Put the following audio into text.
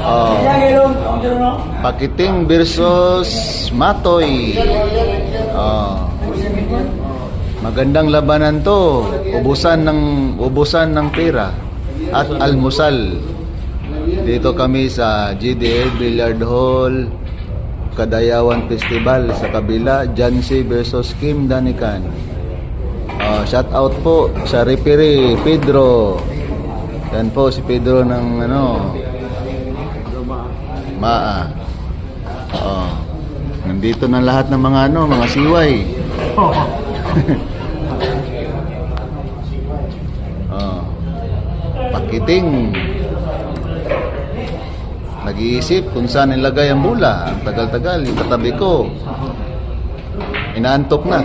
Oh. Pakiting versus Matoy. Oh. Magandang labanan to. Ubusan ng pera at almusal. Dito kami sa GDL Billiard Hall, Kadayawan Festival sa kabila, Jancy versus Kim Danikan. Shout out po sa referee Pedro. Yan po si Pedro ng Maa. Nandito na lahat ng mga siway. Pakiting. Nag-iisip kung saan nilagay ang bola. Ang tagal-tagal, yung katabi ko. Inaantok na.